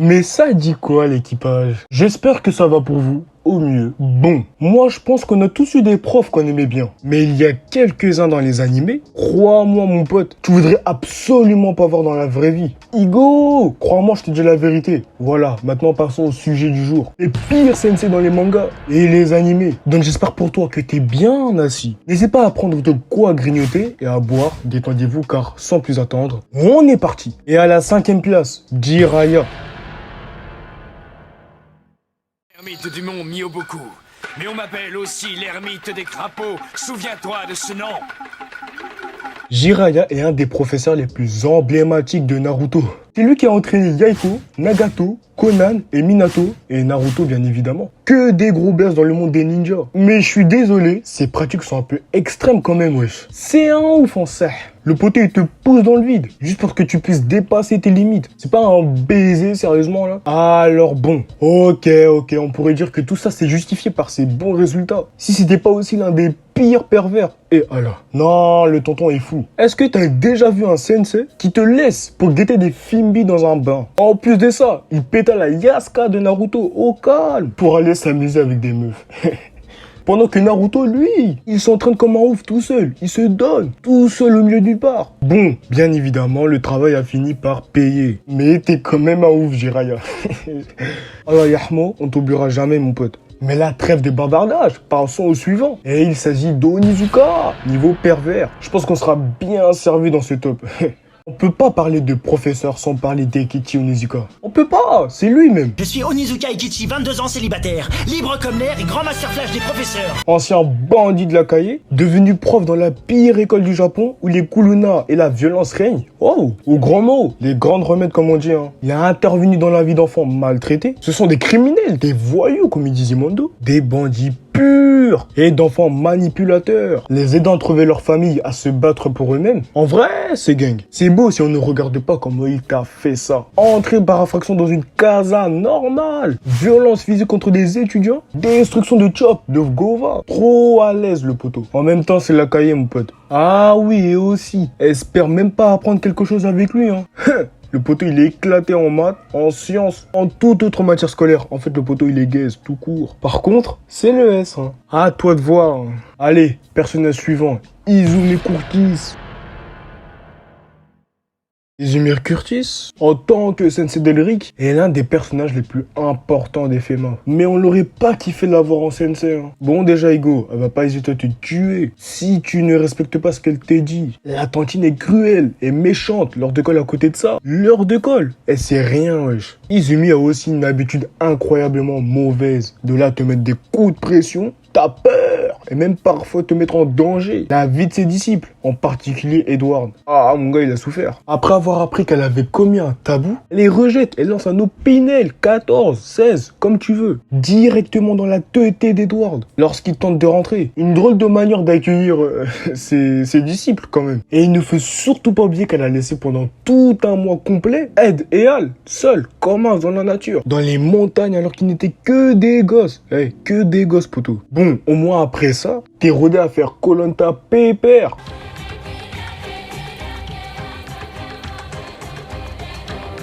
Mais ça dit quoi l'équipage? J'espère que ça va pour vous. Au mieux. Bon, moi je pense qu'on a tous eu des profs qu'on aimait bien. Mais il y a quelques-uns dans les animés, crois-moi mon pote, tu voudrais absolument pas voir dans la vraie vie. Igo, crois-moi je te dis la vérité. Voilà, maintenant passons au sujet du jour. Les pires sensei dans les mangas et les animés. Donc j'espère pour toi que t'es bien assis. N'hésite pas à prendre de quoi grignoter et à boire, détendez-vous car sans plus attendre, on est parti. Et à la 5e place, Jiraiya. L'ermite du mont Myoboku. Mais on m'appelle aussi l'ermite des crapauds. Souviens-toi de ce nom. Jiraiya est un des professeurs les plus emblématiques de Naruto. C'est lui qui a entraîné Yaito, Nagato, Conan et Minato, et Naruto bien évidemment. Que des gros blesses dans le monde des ninjas. Mais je suis désolé, ces pratiques sont un peu extrêmes quand même wesh. C'est un ouf en ça. Le poté il te pousse dans le vide, juste pour que tu puisses dépasser tes limites. C'est pas un baiser sérieusement là. Alors bon, ok, on pourrait dire que tout ça c'est justifié par ses bons résultats. Si c'était pas aussi l'un des pires pervers. Et alors, non, le tonton est fou. Est-ce que t'as déjà vu un sensei qui te laisse pour guetter des Fimbi dans un bain? En plus de ça, il péta la Yasuka de Naruto au calme pour aller s'amuser avec des meufs. Pendant que Naruto, lui, il s'entraîne comme un ouf tout seul. Il se donne, tout seul au milieu du bar. Bon, bien évidemment, le travail a fini par payer. Mais t'es quand même un ouf, Jiraiya. Alors Yahmo, on t'oubliera jamais, mon pote. Mais la trêve des bavardages, passons au suivant. Et il s'agit d'Onizuka, niveau pervers. Je pense qu'on sera bien servi dans ce top. On peut pas parler de professeur sans parler d'Eikichi Onizuka. On peut pas, c'est lui-même. Je suis Onizuka Eikichi, 22 ans célibataire, libre comme l'air et grand master flash des professeurs. Ancien bandit de la cahier, devenu prof dans la pire école du Japon où les kuluna et la violence règnent. Oh, au grand mot, les grandes remèdes comme on dit. Hein. Il a intervenu dans la vie d'enfants maltraités. Ce sont des criminels, des voyous comme il disait Mondo, des bandits purs et d'enfants manipulateurs, les aidant à trouver leur famille à se battre pour eux-mêmes. En vrai, c'est gang. C'est beau si on ne regarde pas comment il t'a fait ça. Entrer par infraction dans une casa normale, violence physique contre des étudiants, destruction de Chop, de Gova. Trop à l'aise le poteau. En même temps, c'est la cahier mon pote. Ah oui, et aussi, espère même pas apprendre quelque chose avec lui, hein. Le poteau, il est éclaté en maths, en sciences, en toute autre matière scolaire. En fait, le poteau, il est gaze, tout court. Par contre, c'est le S, hein. À toi de voir. Hein. Allez, personnage suivant. Izumi Curtis. Izumi Curtis, en tant que Sensei d'Elric, est l'un des personnages les plus importants des FEMA. Mais on l'aurait pas kiffé l'avoir en Sensei. Hein. Bon, déjà, Igo, elle va pas hésiter à te tuer si tu ne respectes pas ce qu'elle t'a dit. La tantine est cruelle et méchante. L'heure de colle à côté de ça, l'heure de colle, elle sait rien, wesh. Izumi a aussi une habitude incroyablement mauvaise. De là, te mettre des coups de pression, t'as peur, et même parfois te mettre en danger la vie de ses disciples, en particulier Edward. Ah, mon gars, il a souffert. Après avoir appris qu'elle avait commis un tabou, elle les rejette, elle lance un opinel, 14, 16, comme tu veux, directement dans la teuté d'Edward, lorsqu'il tente de rentrer. Une drôle de manière d'accueillir ses disciples, quand même. Et il ne faut surtout pas oublier qu'elle a laissé pendant tout un mois complet Ed et Al, seuls, comme un dans la nature, dans les montagnes, alors qu'ils n'étaient que des gosses. Hey, que des gosses, poteau. Bon, au moins après ça, t'es rodé à faire Koh-Lanta pépère.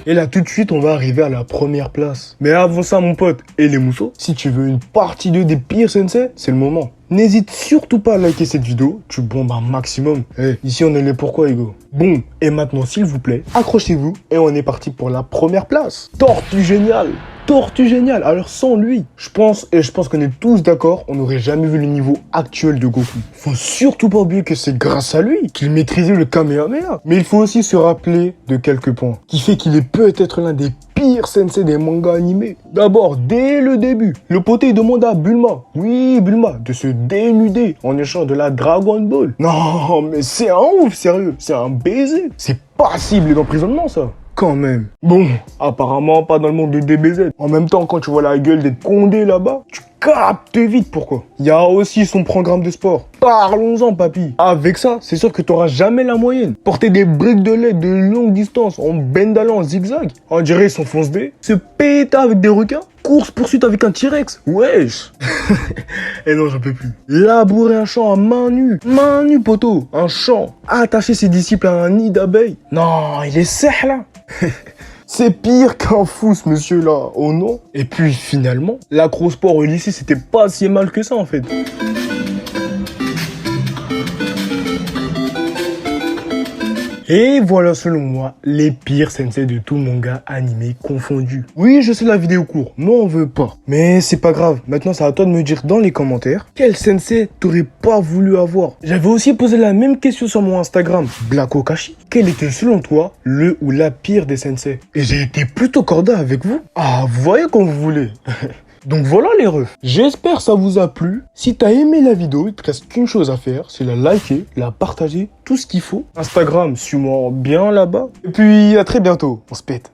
Et là, tout de suite, on va arriver à la première place. Mais avant ça, mon pote, et les mousseaux, si tu veux une partie 2 des pires sensei, c'est le moment. N'hésite surtout pas à liker cette vidéo, tu bombes un maximum. Hey, ici, on est les pourquoi, Hugo. Bon, et maintenant, s'il vous plaît, accrochez-vous, et on est parti pour la première place. Tortue génial. Tortue génial. Alors sans lui, je pense qu'on est tous d'accord, on n'aurait jamais vu le niveau actuel de Goku. Faut surtout pas oublier que c'est grâce à lui qu'il maîtrisait le Kamehameha. Mais il faut aussi se rappeler de quelques points, qui fait qu'il est peut-être l'un des pires sensei des mangas animés. D'abord, dès le début, le poté demande à Bulma, oui Bulma, de se dénuder en échange de la Dragon Ball. Non, mais c'est un ouf, sérieux, c'est un baiser. C'est passible d'emprisonnement ça. Quand même. Bon, apparemment pas dans le monde de DBZ. En même temps, quand tu vois la gueule des Condés là-bas, tu captes vite pourquoi. Il y a aussi son programme de sport. Parlons-en, papy. Avec ça, c'est sûr que tu n'auras jamais la moyenne. Porter des briques de lait de longue distance en bendalant en zigzag, on dirait son fonce D. Se péter avec des requins. Course-poursuite avec un T-Rex. Wesh. Et non, j'en peux plus. Labourer un champ à main nue. Main nue, poteau. Un champ. Attacher ses disciples à un nid d'abeilles. Non, il est serre là. C'est pire qu'un fou ce monsieur-là, oh non? Et puis finalement, l'acrosport au lycée c'était pas si mal que ça en fait. Et voilà selon moi, les pires sensei de tout manga animé confondu. Oui, je sais la vidéo court, mais on veut pas. Mais c'est pas grave, maintenant c'est à toi de me dire dans les commentaires quel sensei t'aurais pas voulu avoir. J'avais aussi posé la même question sur mon Instagram, Black Okashi. Quel était selon toi le ou la pire des sensei? Et j'ai été plutôt cordial avec vous. Ah, vous voyez comme vous voulez. Donc voilà les refs, j'espère ça vous a plu. Si t'as aimé la vidéo, il te reste qu'une chose à faire, c'est la liker, la partager, tout ce qu'il faut. Instagram, suis-moi bien là-bas. Et puis à très bientôt, on se pète.